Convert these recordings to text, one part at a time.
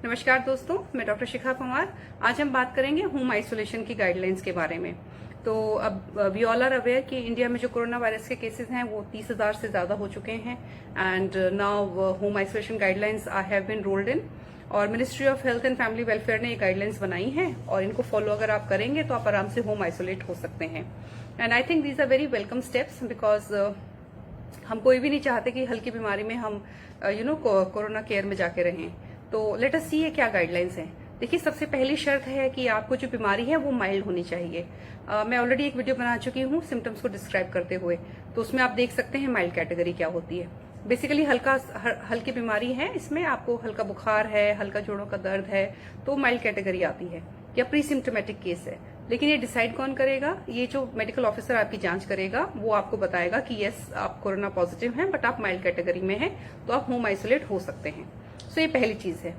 नमस्कार दोस्तों, मैं डॉक्टर शिखा पंवार। आज हम बात करेंगे होम आइसोलेशन की गाइडलाइंस के बारे में। तो अब वी ऑल आर अवेयर कि इंडिया में जो कोरोना वायरस के केसेस हैं वो 30,000 से ज्यादा हो चुके हैं and now home isolation guidelines have been rolled in और ministry of health and family welfare ने ये गाइडलाइंस बनाई हैं और इनको फॉलो अगर आप करेंगे तो आप आराम से होम आइसोलेट हो सकते हैं। And I think these are very welcome steps because हम कोई भी नहीं चाहते कि हल्की बीमारी में हम कोरोना केयर में जाके रहें। तो लेट अस सी ये क्या गाइडलाइंस हैं। देखिए, सबसे पहली शर्त है कि आपको जो बीमारी है वो माइल्ड होनी चाहिए। मैं ऑलरेडी एक वीडियो बना चुकी हूँ सिम्टम्स को डिस्क्राइब करते हुए, तो उसमें आप देख सकते हैं माइल्ड कैटेगरी क्या होती है। बेसिकली हल्की बीमारी है, इसमें आपको हल्का बुखार है, हल्का जोड़ों का दर्द है, तो माइल्ड कैटेगरी आती है या प्री सिम्टोमेटिक केस है। लेकिन ये डिसाइड कौन करेगा? ये जो मेडिकल ऑफिसर आपकी जांच करेगा वो आपको बताएगा कि यस आप कोरोना पॉजिटिव हैं बट आप माइल्ड कैटेगरी में हैं, तो आप होम आइसोलेट हो सकते हैं। सो ये पहली चीज है।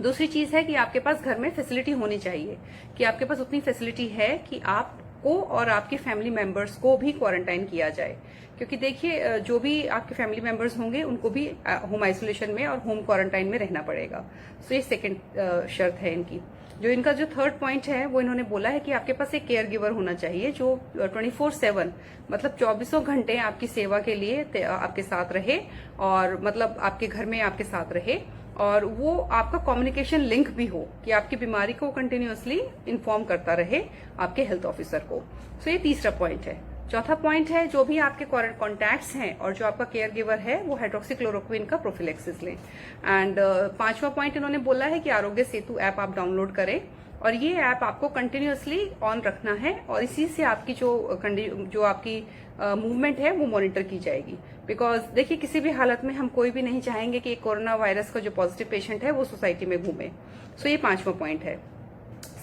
दूसरी चीज है कि आपके पास घर में फैसिलिटी होनी चाहिए, कि आपके पास उतनी फैसिलिटी है कि आपको और आपके फैमिली मेंबर्स को भी क्वारंटाइन किया जाए। क्योंकि देखिए, जो भी आपके फैमिली मेंबर्स होंगे उनको भी होम आइसोलेशन में और होम क्वारंटाइन में रहना पड़ेगा। सो ये सेकंड शर्त है इनकी। जो इनका जो थर्ड पॉइंट है वो इन्होंने बोला है कि आपके पास एक केयर गिवर होना चाहिए जो 24/7 मतलब 24 घंटे आपकी सेवा के लिए आपके साथ रहे और मतलब आपके घर में आपके साथ रहे और वो आपका कम्युनिकेशन लिंक भी हो कि आपकी बीमारी को कंटिन्यूअसली इन्फॉर्म करता रहे आपके हेल्थ ऑफिसर को। सो ये तीसरा पॉइंट है। चौथा पॉइंट है, जो भी आपके कॉन्टैक्ट्स हैं और जो आपका केयर गिवर है वो हाइड्रोक्सीक्लोरोक्विन का प्रोफिलेक्सिस लें। एंड पांचवा पॉइंट इन्होंने बोला है कि आरोग्य सेतु ऐप आप डाउनलोड करें और ये ऐप आपको कंटिन्यूअसली ऑन रखना है और इसी से आपकी जो आपकी मूवमेंट है वो मॉनिटर की जाएगी। बिकॉज देखिए, किसी भी हालत में हम कोई भी नहीं चाहेंगे कि कोरोना वायरस का जो पॉजिटिव पेशेंट है वो सोसाइटी में घूमे। सो ये पांचवा पॉइंट है।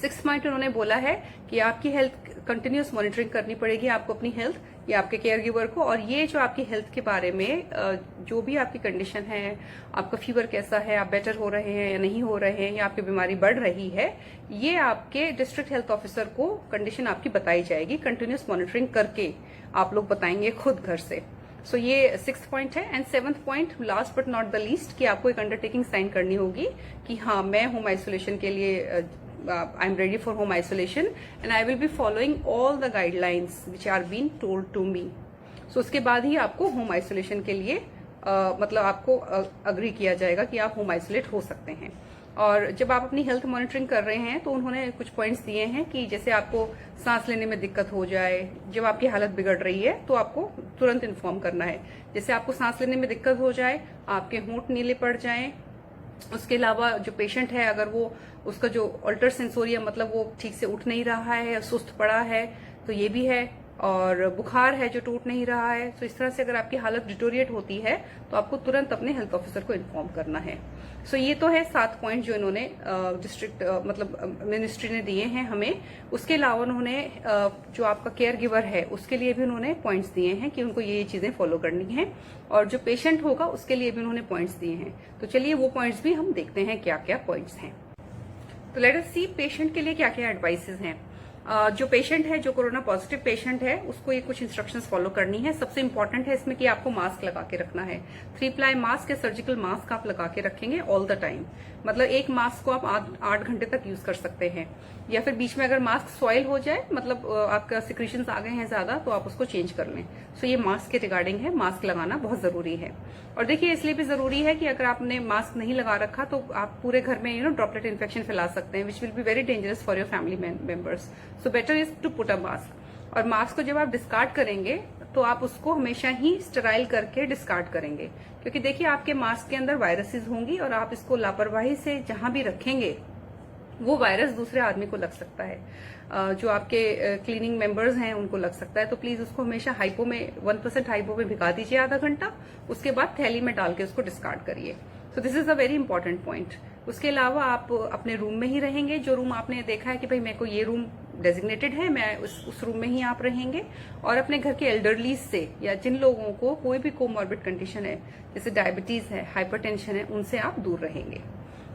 सिक्स पॉइंट उन्होंने बोला है कि आपकी हेल्थ कंटिन्यूअस मॉनिटरिंग करनी पड़ेगी, आपको अपनी हेल्थ या आपके केयर गिवर को। और ये जो आपकी हेल्थ के बारे में जो भी आपकी कंडीशन है, आपका फीवर कैसा है, आप बेटर हो रहे हैं या नहीं हो रहे हैं या आपकी बीमारी बढ़ रही है, ये आपके डिस्ट्रिक्ट हेल्थ ऑफिसर को कंडीशन आपकी बताई जाएगी। कंटिन्यूअस मॉनिटरिंग करके आप लोग बताएंगे खुद घर से। सो ये सिक्स पॉइंट है। And seventh point, last but not the least, कि आपको एक अंडरटेकिंग साइन करनी होगी कि हाँ, मैं होम आइसोलेशन के लिए I'm ready for home isolation and I will be following all the guidelines which are being told to me. So उसके बाद ही आपको होम आइसोलेशन के लिए मतलब आपको अग्री किया जाएगा कि आप होम आइसोलेट हो सकते हैं। और जब आप अपनी हेल्थ मॉनिटरिंग कर रहे हैं तो उन्होंने कुछ पॉइंट्स दिए हैं कि जैसे आपको सांस लेने में दिक्कत हो जाए, जब आपकी हालत बिगड़ रही है तो आपको तुरंत इन्फॉर्म करना है। जैसे आपको सांस लेने में दिक्कत हो जाए, आपके होंठ नीले पड़ जाएं, उसके अलावा जो पेशेंट है अगर वो उसका जो अल्टर सेंसोरियम मतलब वो ठीक से उठ नहीं रहा है या सुस्त पड़ा है तो ये भी है, और बुखार है जो टूट नहीं रहा है, तो इस तरह से अगर आपकी हालत डिटोरिएट होती है तो आपको तुरंत अपने हेल्थ ऑफिसर को इन्फॉर्म करना है। सो ये तो है 7 पॉइंट जो इन्होंने डिस्ट्रिक्ट मतलब मिनिस्ट्री ने दिए हैं हमें। उसके अलावा उन्होंने जो आपका केयर गिवर है उसके लिए भी उन्होंने पॉइंट्स दिए हैं कि उनको ये चीजें फॉलो करनी है और जो पेशेंट होगा उसके लिए भी उन्होंने पॉइंट्स दिए हैं। तो चलिए वो पॉइंट्स भी हम देखते हैं क्या क्या पॉइंट्स हैं। तो लेट अस सी पेशेंट के लिए क्या क्या एडवाइसेस हैं। जो पेशेंट है, जो कोरोना पॉजिटिव पेशेंट है, उसको ये कुछ इंस्ट्रक्शंस फॉलो करनी है। सबसे इंपॉर्टेंट है इसमें कि आपको मास्क लगा के रखना है। 3 प्लाई मास्क या सर्जिकल मास्क आप लगा के रखेंगे ऑल द टाइम। मतलब एक मास्क को आप 8 घंटे तक यूज कर सकते हैं, या फिर बीच में अगर मास्क सॉइल हो जाए मतलब आपका सिक्रीशंस आ गए हैं ज्यादा तो आप उसको चेंज कर लें। सो ये मास्क के रिगार्डिंग है, मास्क लगाना बहुत जरूरी है। और देखिए, इसलिए भी जरूरी है कि अगर आपने मास्क नहीं लगा रखा तो आप पूरे घर में ड्रॉपलेट इन्फेक्शन फैला सकते हैं which will be very dangerous for your family members. So better is to put a mask. और मास्क को जब आप डिस्कार्ड करेंगे तो आप उसको हमेशा ही स्टेराइल करके डिस्कार्ड करेंगे, क्योंकि देखिए आपके मास्क के अंदर वायरसेस होंगी और आप इसको लापरवाही से जहां भी रखेंगे वो वायरस दूसरे आदमी को लग सकता है, जो आपके क्लीनिंग मेंबर्स हैं उनको लग सकता है। तो प्लीज उसको हमेशा हाइपो में 1% हाइपो में भिगा दीजिए आधा घंटा, उसके बाद थैली में डाल के उसको डिस्कार्ड करिए। So this is a very important point. उसके अलावा आप अपने रूम में ही रहेंगे, जो रूम आपने देखा है कि भाई मेरे को ये रूम डेजिग्नेटेड है, मैं उस रूम में ही आप रहेंगे। और अपने घर के एल्डरलीज से या जिन लोगों को कोई भी कोमॉर्बिड कंडीशन है जैसे डायबिटीज है, हाइपरटेंशन है, उनसे आप दूर रहेंगे।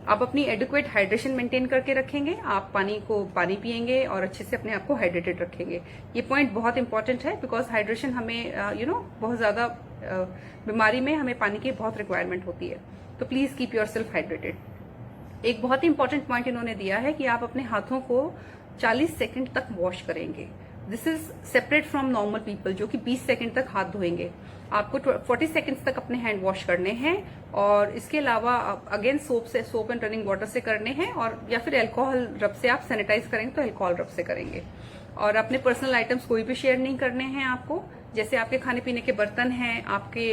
आप अपनी एडिक्वेट हाइड्रेशन मेंटेन करके रखेंगे, आप पानी पिएंगे और अच्छे से अपने आप को हाइड्रेटेड रखेंगे। ये पॉइंट बहुत इंपॉर्टेंट है बिकॉज हाइड्रेशन हमें बहुत ज्यादा बीमारी में हमें पानी की बहुत रिक्वायरमेंट होती है। तो please keep your self hydrated. एक बहुत ही इंपॉर्टेंट पॉइंट इन्होंने दिया है कि आप अपने हाथों को 40 सेकंड तक वॉश करेंगे। This is separate from normal people जो कि 20 सेकंड तक हाथ धोएंगे। आपको 40 सेकंड्स तक अपने हैंड वॉश करने हैं, और इसके अलावा again soap and running water से करने हैं, और या फिर अल्कोहल रब से आप सैनिटाइज करेंगे तो अल्कोहल रब से करेंगे। और अपने पर्सनल आइटम्स कोई भी शेयर नहीं करने हैं आपको, जैसे आपके खाने पीने के बर्तन हैं, आपके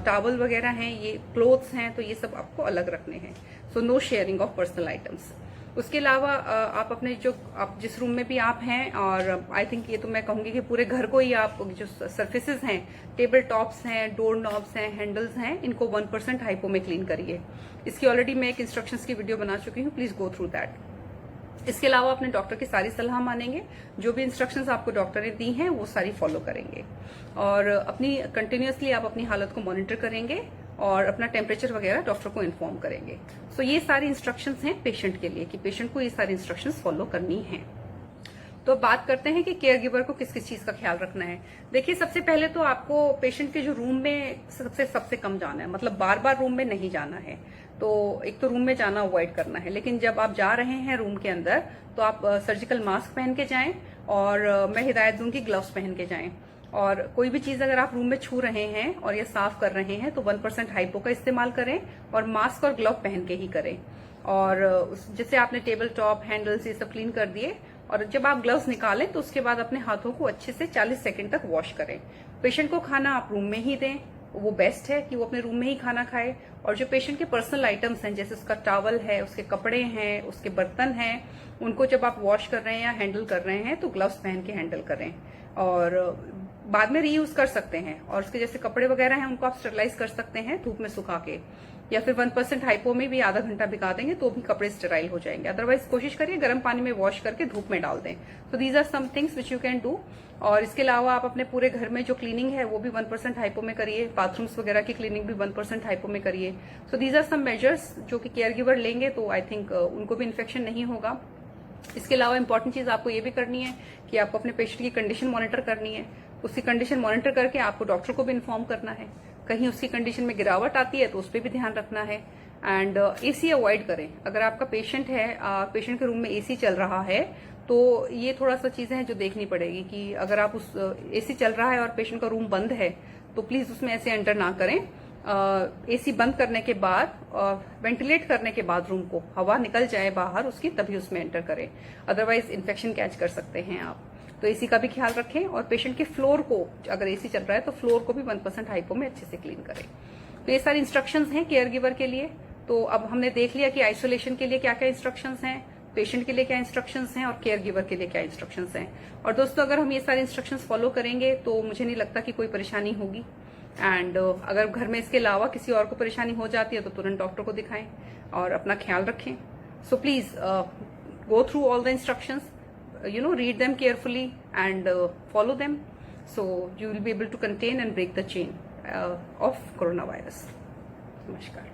टॉवल वगैरह हैं, ये क्लोथ्स हैं, तो ये सब आपको अलग रखने हैं। So no sharing of personal items. उसके अलावा आप अपने आप जिस रूम में भी आप हैं, और आई थिंक ये तो मैं कहूंगी कि पूरे घर को ही आप जो सर्फेसेस हैं, टेबल टॉप्स हैं, डोर नॉब्स हैं, हैंडल्स हैं, इनको 1% हाइपो में क्लीन करिए। इसकी ऑलरेडी मैं एक इंस्ट्रक्शंस की वीडियो बना चुकी हूँ, प्लीज गो थ्रू दैट। इसके अलावा अपने डॉक्टर की सारी सलाह मानेंगे, जो भी इंस्ट्रक्शंस आपको डॉक्टर ने दी हैं वो सारी फॉलो करेंगे, और अपनी कंटिन्यूअसली आप अपनी हालत को मॉनिटर करेंगे, और अपना टेम्परेचर वगैरह डॉक्टर को इन्फॉर्म करेंगे। सो ये सारी इंस्ट्रक्शंस हैं पेशेंट के लिए कि पेशेंट को ये सारी इंस्ट्रक्शंस फॉलो करनी है। तो बात करते हैं कि केयर गिवर को किस किस चीज का ख्याल रखना है। देखिए, सबसे पहले तो आपको पेशेंट के जो रूम में सबसे कम जाना है, मतलब बार बार रूम में नहीं जाना है। तो एक तो रूम में जाना अवॉइड करना है, लेकिन जब आप जा रहे हैं रूम के अंदर तो आप सर्जिकल मास्क पहन के जाएं, और मैं हिदायत दूंगी ग्लव्स पहन के जाएं। और कोई भी चीज अगर आप रूम में छू रहे हैं और ये साफ कर रहे हैं तो 1% हाइपो का इस्तेमाल करें, और मास्क और ग्लव पहन के ही करें। और जैसे आपने टेबल टॉप, हैंडल्स ये सब क्लीन कर दिए, और जब आप ग्लव्स निकालें तो उसके बाद अपने हाथों को अच्छे से 40 सेकंड तक वॉश करें। पेशेंट को खाना आप रूम में ही दें, वो बेस्ट है कि वो अपने रूम में ही खाना खाए। और जो पेशेंट के पर्सनल आइटम्स हैं, जैसे उसका टॉवल है, उसके कपड़े हैं, उसके बर्तन हैं, उनको जब आप वॉश कर रहे हैं या हैंडल कर रहे हैं तो ग्लव्स पहन के हैंडल करें, और बाद में रीयूज कर सकते हैं। और उसके जैसे कपड़े वगैरह हैं उनको आप स्टेरलाइज कर सकते हैं धूप में सुखा के, या फिर 1% हाइपो में भी आधा घंटा भिगा देंगे तो भी कपड़े स्टेराइल हो जाएंगे। अदरवाइज कोशिश करिए गर्म पानी में वॉश करके धूप में डाल दें। तो these are some things which you can do. और इसके अलावा आप अपने पूरे घर में जो क्लीनिंग है वो भी 1% हाइपो में करिए, बाथरूम्स वगैरह की क्लीनिंग भी 1% हाइपो में करिए। So these are some measures जो कि केयर गिवर लेंगे तो आई थिंक उनको भी इन्फेक्शन नहीं होगा। इसके अलावा इंपॉर्टेंट चीज आपको ये भी करनी है कि आपको अपने पेशेंट की कंडीशन मॉनिटर करनी है। उसकी कंडीशन मॉनिटर करके आपको डॉक्टर को भी इन्फॉर्म करना है। कहीं उसकी कंडीशन में गिरावट आती है तो उस पर भी ध्यान रखना है। एंड एसी अवॉइड करें। अगर आपका पेशेंट है, पेशेंट के रूम में एसी चल रहा है, तो ये थोड़ा सा चीजें हैं जो देखनी पड़ेगी कि अगर आप उस एसी चल रहा है और पेशेंट का रूम बंद है तो प्लीज उसमें ऐसे एंटर ना करें। एसी बंद करने के बाद, वेंटिलेट करने के बाद रूम को हवा निकल जाए बाहर उसकी, तभी उसमें एंटर करें, अदरवाइज इन्फेक्शन कैच कर सकते हैं आप। तो एसी का भी ख्याल रखें, और पेशेंट के फ्लोर को, अगर एसी चल रहा है तो फ्लोर को भी 1% हाइपो में अच्छे से क्लीन करें। तो ये सारी इंस्ट्रक्शंस हैं केयर गिवर के लिए। तो अब हमने देख लिया कि आइसोलेशन के लिए क्या क्या इंस्ट्रक्शंस हैं, पेशेंट के लिए क्या इंस्ट्रक्शंस हैं, और केयर गिवर के लिए क्या इंस्ट्रक्शंस हैं। और दोस्तों, अगर हम ये सारे इंस्ट्रक्शंस फॉलो करेंगे तो मुझे नहीं लगता कि कोई परेशानी होगी। एंड अगर घर में इसके अलावा किसी और को परेशानी हो जाती है तो तुरंत डॉक्टर को दिखाएं और अपना ख्याल रखें। So please go through all the instructions, read them carefully and follow them, so you will be able to contain and break the chain of coronavirus. Namaskar.